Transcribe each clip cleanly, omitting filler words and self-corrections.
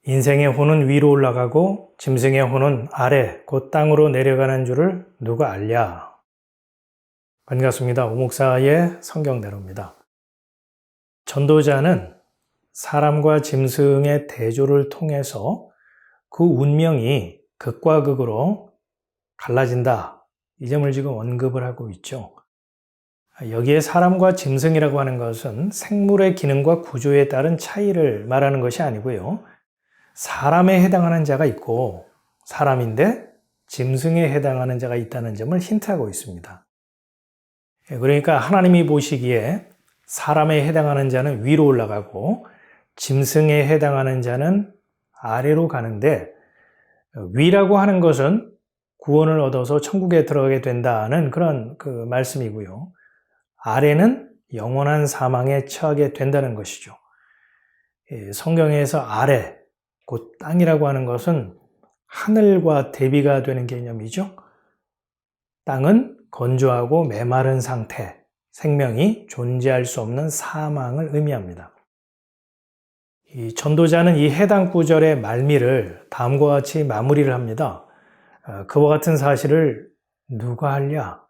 인생의 혼은 위로 올라가고 짐승의 혼은 아래 곧 땅으로 내려가는 줄을 누가 알랴. 반갑습니다. 오목사의 성경대로입니다. 전도자는 사람과 짐승의 대조를 통해서 그 운명이 극과 극으로 갈라진다. 이 점을 지금 언급을 하고 있죠. 여기에 사람과 짐승이라고 하는 것은 생물의 기능과 구조에 따른 차이를 말하는 것이 아니고요. 사람에 해당하는 자가 있고 사람인데 짐승에 해당하는 자가 있다는 점을 힌트하고 있습니다. 그러니까 하나님이 보시기에 사람에 해당하는 자는 위로 올라가고 짐승에 해당하는 자는 아래로 가는데, 위라고 하는 것은 구원을 얻어서 천국에 들어가게 된다는 그런 말씀이고요. 아래는 영원한 사망에 처하게 된다는 것이죠. 성경에서 아래, 곧 땅이라고 하는 것은 하늘과 대비가 되는 개념이죠. 땅은 건조하고 메마른 상태, 생명이 존재할 수 없는 사망을 의미합니다. 이 전도자는 이 해당 구절의 말미를 다음과 같이 마무리를 합니다. 그와 같은 사실을 누가 알랴?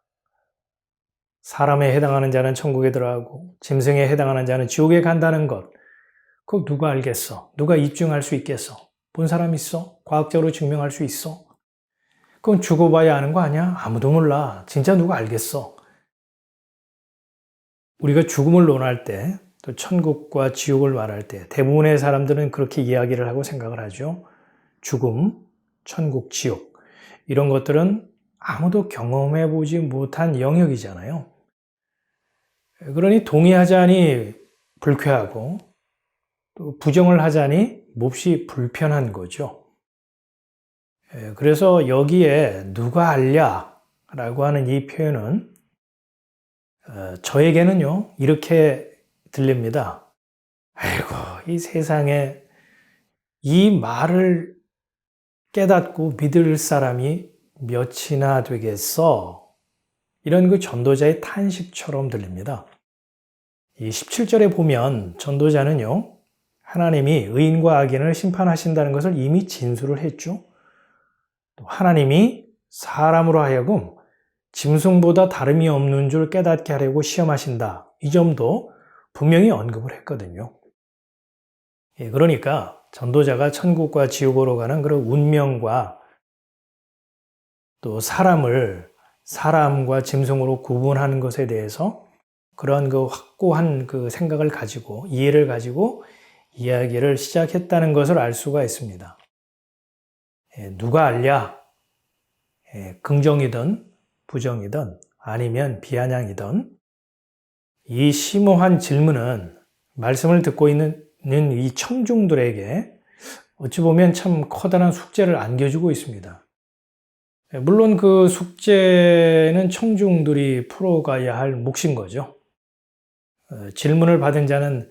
사람에 해당하는 자는 천국에 들어가고 짐승에 해당하는 자는 지옥에 간다는 것. 그거 누가 알겠어? 누가 입증할 수 있겠어? 본 사람 있어? 과학적으로 증명할 수 있어? 그건 죽어봐야 아는 거 아니야? 아무도 몰라. 진짜 누가 알겠어? 우리가 죽음을 논할 때, 또 천국과 지옥을 말할 때 대부분의 사람들은 그렇게 이야기를 하고 생각을 하죠. 죽음, 천국, 지옥 이런 것들은 아무도 경험해보지 못한 영역이잖아요. 그러니 동의하자니 불쾌하고 또 부정을 하자니 몹시 불편한 거죠. 그래서 여기에 누가 알랴? 라고 하는 이 표현은 저에게는요 이렇게 들립니다. 아이고, 이 세상에 이 말을 깨닫고 믿을 사람이 몇이나 되겠어? 이런 그 전도자의 탄식처럼 들립니다. 이 17절에 보면 전도자는요 하나님이 의인과 악인을 심판하신다는 것을 이미 진술을 했죠. 또 하나님이 사람으로 하여금 짐승보다 다름이 없는 줄 깨닫게 하려고 시험하신다. 이 점도 분명히 언급을 했거든요. 그러니까 전도자가 천국과 지옥으로 가는 그런 운명과 또 사람과 짐승으로 구분하는 것에 대해서 그런 확고한 생각을 가지고 이해를 가지고 이야기를 시작했다는 것을 알 수가 있습니다. 누가 알랴? 긍정이든 부정이든 아니면 비아냥이든 이 심오한 질문은 말씀을 듣고 있는 이 청중들에게 어찌 보면 참 커다란 숙제를 안겨주고 있습니다. 물론 그 숙제는 청중들이 풀어가야 할 몫인 거죠. 질문을 받은 자는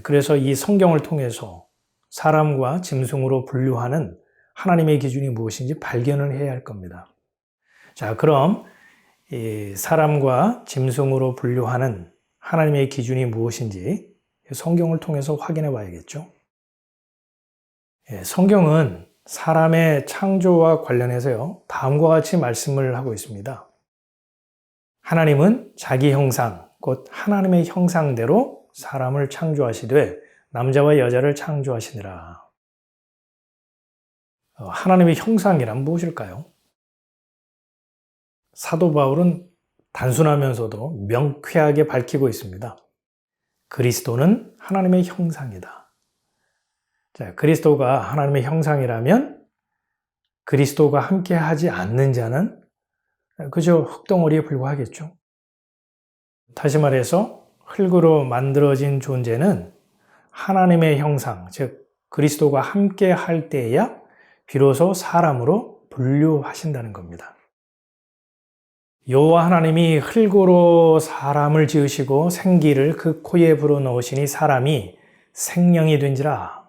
그래서 이 성경을 통해서 사람과 짐승으로 분류하는 하나님의 기준이 무엇인지 발견을 해야 할 겁니다. 자, 그럼 이 사람과 짐승으로 분류하는 하나님의 기준이 무엇인지 성경을 통해서 확인해 봐야겠죠. 성경은 사람의 창조와 관련해서요 다음과 같이 말씀을 하고 있습니다. 하나님은 자기 형상, 곧 하나님의 형상대로 사람을 창조하시되 남자와 여자를 창조하시니라. 하나님의 형상이란 무엇일까요? 사도 바울은 단순하면서도 명쾌하게 밝히고 있습니다. 그리스도는 하나님의 형상이다. 자, 그리스도가 하나님의 형상이라면 그리스도가 함께 하지 않는 자는 그저 흙덩어리에 불과하겠죠. 다시 말해서 흙으로 만들어진 존재는 하나님의 형상, 즉 그리스도가 함께 할 때에야 비로소 사람으로 분류하신다는 겁니다. 여호와 하나님이 흙으로 사람을 지으시고 생기를 그 코에 불어넣으시니 사람이 생명이 된지라.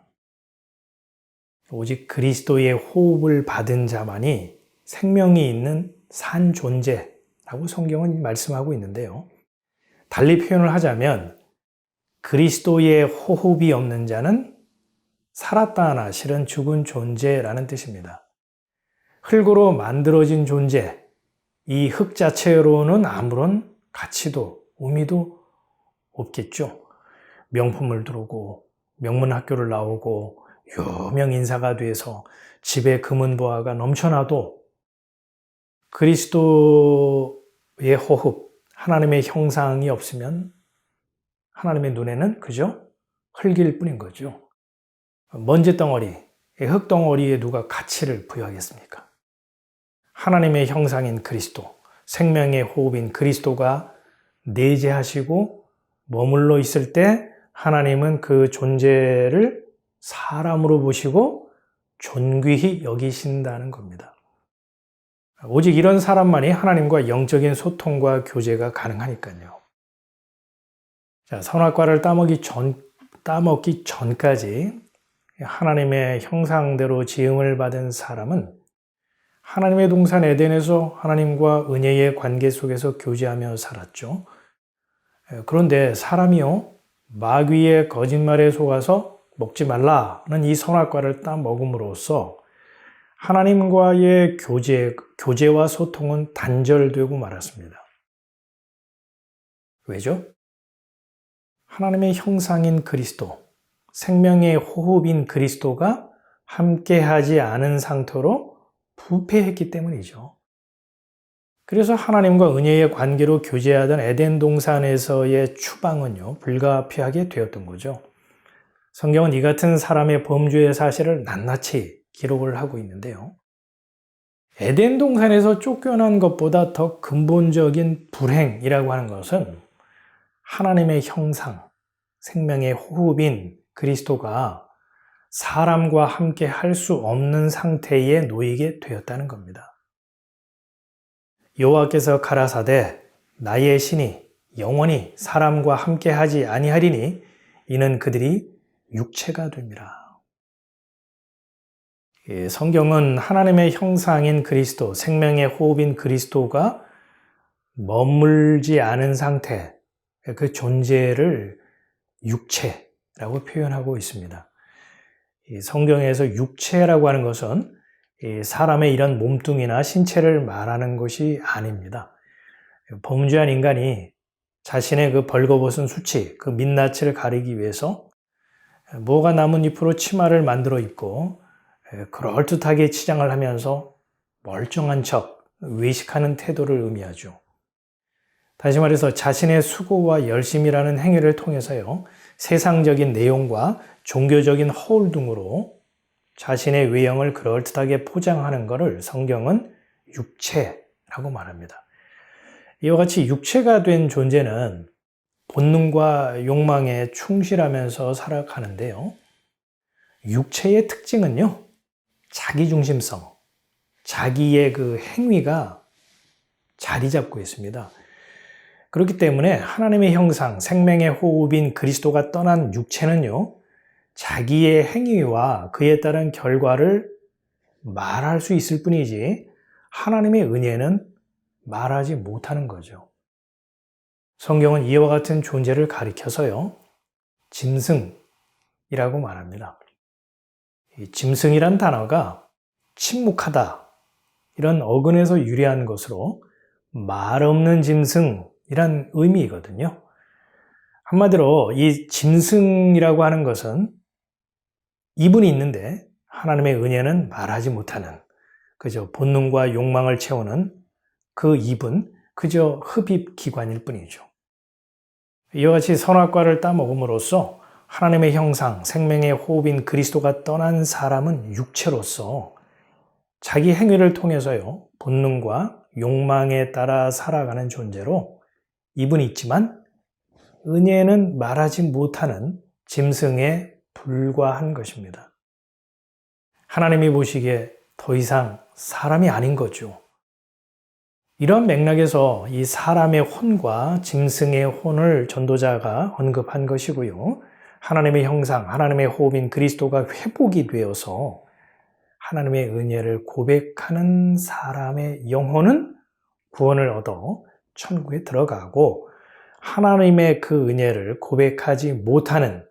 오직 그리스도의 호흡을 받은 자만이 생명이 있는 산 존재라고 성경은 말씀하고 있는데요. 달리 표현을 하자면 그리스도의 호흡이 없는 자는 살았다 하나 실은 죽은 존재라는 뜻입니다. 흙으로 만들어진 존재, 이 흙 자체로는 아무런 가치도 의미도 없겠죠. 명품을 두르고 명문학교를 나오고 유명 인사가 돼서 집에 금은보화가 넘쳐나도 그리스도의 호흡, 하나님의 형상이 없으면 하나님의 눈에는 그저 흙일 뿐인 거죠. 먼지 덩어리, 흙 덩어리에 누가 가치를 부여하겠습니까? 하나님의 형상인 그리스도, 생명의 호흡인 그리스도가 내재하시고 머물러 있을 때 하나님은 그 존재를 사람으로 보시고 존귀히 여기신다는 겁니다. 오직 이런 사람만이 하나님과 영적인 소통과 교제가 가능하니까요. 자, 선악과를 따먹기 전까지 하나님의 형상대로 지음을 받은 사람은 하나님의 동산 에덴에서 하나님과 은혜의 관계 속에서 교제하며 살았죠. 그런데 사람이요, 마귀의 거짓말에 속아서 먹지 말라는 이 선악과를 따먹음으로써 하나님과의 교제와 소통은 단절되고 말았습니다. 왜죠? 하나님의 형상인 그리스도, 생명의 호흡인 그리스도가 함께하지 않은 상태로 부패했기 때문이죠. 그래서 하나님과 은혜의 관계로 교제하던 에덴 동산에서의 추방은요, 불가피하게 되었던 거죠. 성경은 이 같은 사람의 범죄의 사실을 낱낱이 기록을 하고 있는데요. 에덴 동산에서 쫓겨난 것보다 더 근본적인 불행이라고 하는 것은 하나님의 형상, 생명의 호흡인 그리스도가 사람과 함께 할 수 없는 상태에 놓이게 되었다는 겁니다. 여호와께서 가라사대 나의 신이 영원히 사람과 함께 하지 아니하리니 이는 그들이 육체가 됩니다. 성경은 하나님의 형상인 그리스도, 생명의 호흡인 그리스도가 머물지 않은 상태, 그 존재를 육체라고 표현하고 있습니다. 성경에서 육체라고 하는 것은 사람의 이런 몸뚱이나 신체를 말하는 것이 아닙니다. 범죄한 인간이 자신의 그 벌거벗은 수치, 그 민낯을 가리기 위해서 뭐가 나뭇잎으로 치마를 만들어 입고 그럴듯하게 치장을 하면서 멀쩡한 척 외식하는 태도를 의미하죠. 다시 말해서 자신의 수고와 열심이라는 행위를 통해서요, 세상적인 내용과 종교적인 허울 등으로 자신의 외형을 그럴듯하게 포장하는 것을 성경은 육체라고 말합니다. 이와 같이 육체가 된 존재는 본능과 욕망에 충실하면서 살아가는데요. 육체의 특징은요, 자기중심성, 자기의 그 행위가 자리 잡고 있습니다. 그렇기 때문에 하나님의 형상, 생명의 호흡인 그리스도가 떠난 육체는요, 자기의 행위와 그에 따른 결과를 말할 수 있을 뿐이지 하나님의 은혜는 말하지 못하는 거죠. 성경은 이와 같은 존재를 가리켜서요, 짐승이라고 말합니다. 이 짐승이란 단어가 침묵하다, 이런 어근에서 유래한 것으로 말 없는 짐승이란 의미이거든요. 한마디로 이 짐승이라고 하는 것은 입은 있는데 하나님의 은혜는 말하지 못하는, 그저 본능과 욕망을 채우는 그 입은 그저 흡입 기관일 뿐이죠. 이와 같이 선악과를 따먹음으로써 하나님의 형상, 생명의 호흡인 그리스도가 떠난 사람은 육체로서 자기 행위를 통해서요, 본능과 욕망에 따라 살아가는 존재로 입은 있지만 은혜는 말하지 못하는 짐승에 불과한 것입니다. 하나님이 보시기에 더 이상 사람이 아닌 거죠. 이런 맥락에서 이 사람의 혼과 짐승의 혼을 전도자가 언급한 것이고요. 하나님의 형상, 하나님의 호흡인 그리스도가 회복이 되어서 하나님의 은혜를 고백하는 사람의 영혼은 구원을 얻어 천국에 들어가고, 하나님의 그 은혜를 고백하지 못하는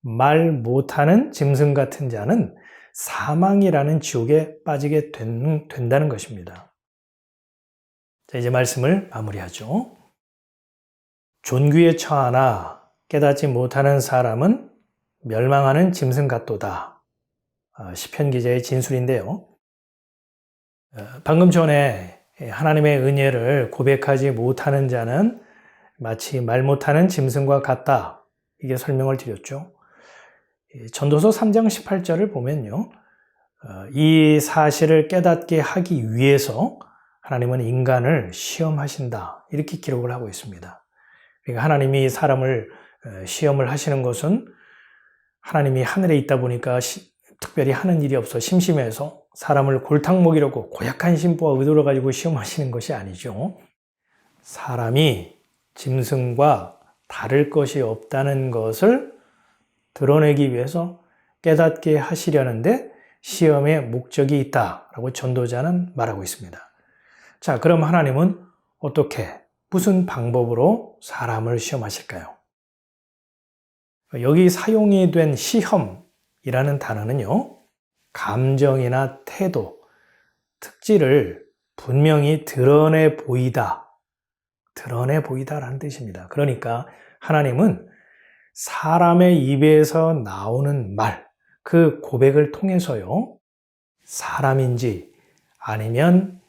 말 못하는 짐승 같은 자는 사망이라는 지옥에 빠지게 된다는 것입니다. 자, 이제 말씀을 마무리하죠. 존귀에 처하나 깨닫지 못하는 사람은 멸망하는 짐승 같도다. 시편 기자의 진술인데요. 방금 전에 하나님의 은혜를 고백하지 못하는 자는 마치 말 못하는 짐승과 같다. 이게 설명을 드렸죠. 전도서 3장 18절을 보면요. 이 사실을 깨닫게 하기 위해서 하나님은 인간을 시험하신다. 이렇게 기록을 하고 있습니다. 그러니까 하나님이 사람을 시험을 하시는 것은 하나님이 하늘에 있다 보니까 특별히 하는 일이 없어 심심해서 사람을 골탕 먹이려고 고약한 심보와 의도를 가지고 시험하시는 것이 아니죠. 사람이 짐승과 다를 것이 없다는 것을 드러내기 위해서 깨닫게 하시려는데 시험의 목적이 있다라고 전도자는 말하고 있습니다. 자, 그럼 하나님은 어떻게, 무슨 방법으로 사람을 시험하실까요? 여기 사용이 된 시험이라는 단어는요, 감정이나 태도, 특질을 분명히 드러내 보이다라는 뜻입니다. 그러니까 하나님은 사람의 입에서 나오는 말, 그 고백을 통해서요, 사람인지 아니면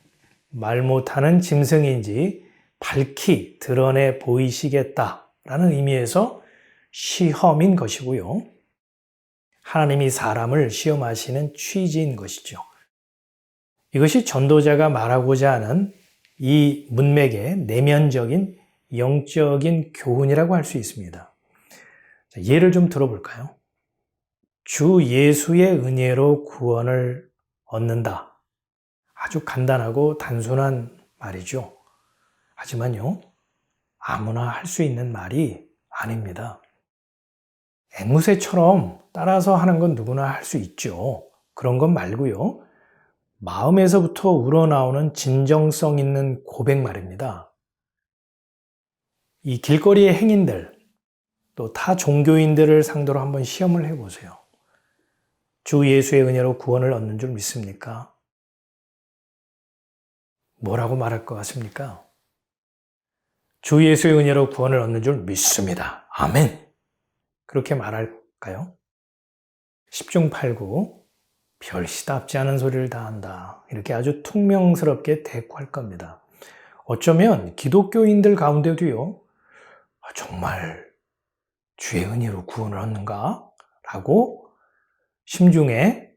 말 못하는 짐승인지 밝히 드러내 보이시겠다라는 의미에서 시험인 것이고요. 하나님이 사람을 시험하시는 취지인 것이죠. 이것이 전도자가 말하고자 하는 이 문맥의 내면적인 영적인 교훈이라고 할 수 있습니다. 예를 좀 들어볼까요? 주 예수의 은혜로 구원을 얻는다. 아주 간단하고 단순한 말이죠. 하지만요, 아무나 할 수 있는 말이 아닙니다. 앵무새처럼 따라서 하는 건 누구나 할 수 있죠. 그런 건 말고요. 마음에서부터 우러나오는 진정성 있는 고백 말입니다. 이 길거리의 행인들, 또 타 종교인들을 상대로 한번 시험을 해보세요. 주 예수의 은혜로 구원을 얻는 줄 믿습니까? 뭐라고 말할 것 같습니까? 주 예수의 은혜로 구원을 얻는 줄 믿습니다. 아멘. 그렇게 말할까요? 10중 8구 별시답지 않은 소리를 다 한다. 이렇게 아주 퉁명스럽게 대꾸할 겁니다. 어쩌면 기독교인들 가운데도요, 정말 주의 은혜로 구원을 얻는가? 라고 심중에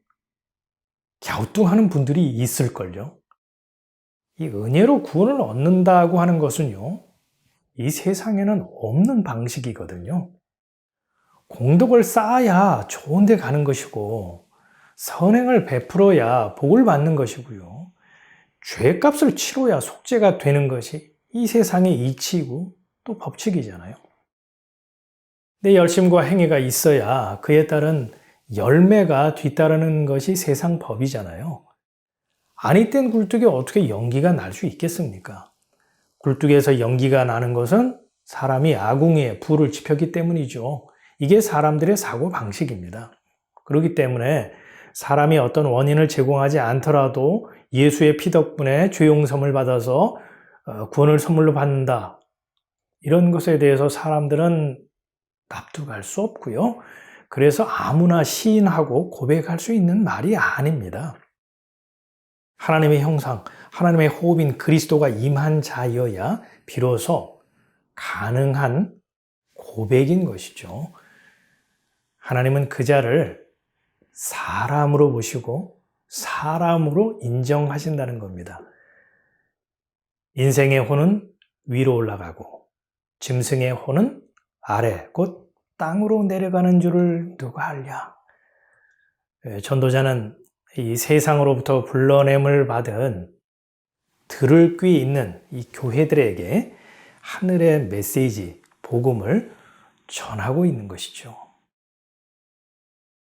갸우뚱하는 분들이 있을걸요. 이 은혜로 구원을 얻는다고 하는 것은요, 이 세상에는 없는 방식이거든요. 공덕을 쌓아야 좋은 데 가는 것이고, 선행을 베풀어야 복을 받는 것이고요. 죄값을 치러야 속죄가 되는 것이 이 세상의 이치이고 또 법칙이잖아요. 내 열심과 행위가 있어야 그에 따른 열매가 뒤따르는 것이 세상 법이잖아요. 아니 땐 굴뚝에 어떻게 연기가 날 수 있겠습니까? 굴뚝에서 연기가 나는 것은 사람이 아궁이에 불을 지폈기 때문이죠. 이게 사람들의 사고 방식입니다. 그렇기 때문에 사람이 어떤 원인을 제공하지 않더라도 예수의 피 덕분에 죄 용서를 받아서 구원을 선물로 받는다. 이런 것에 대해서 사람들은 납득할 수 없고요. 그래서 아무나 시인하고 고백할 수 있는 말이 아닙니다. 하나님의 형상, 하나님의 호흡인 그리스도가 임한 자여야 비로소 가능한 고백인 것이죠. 하나님은 그 자를 사람으로 보시고 사람으로 인정하신다는 겁니다. 인생의 혼은 위로 올라가고 짐승의 혼은 아래 곧 땅으로 내려가는 줄을 누가 알랴. 전도자는 이 세상으로부터 불러냄을 받은 들을 귀 있는 이 교회들에게 하늘의 메시지, 복음을 전하고 있는 것이죠.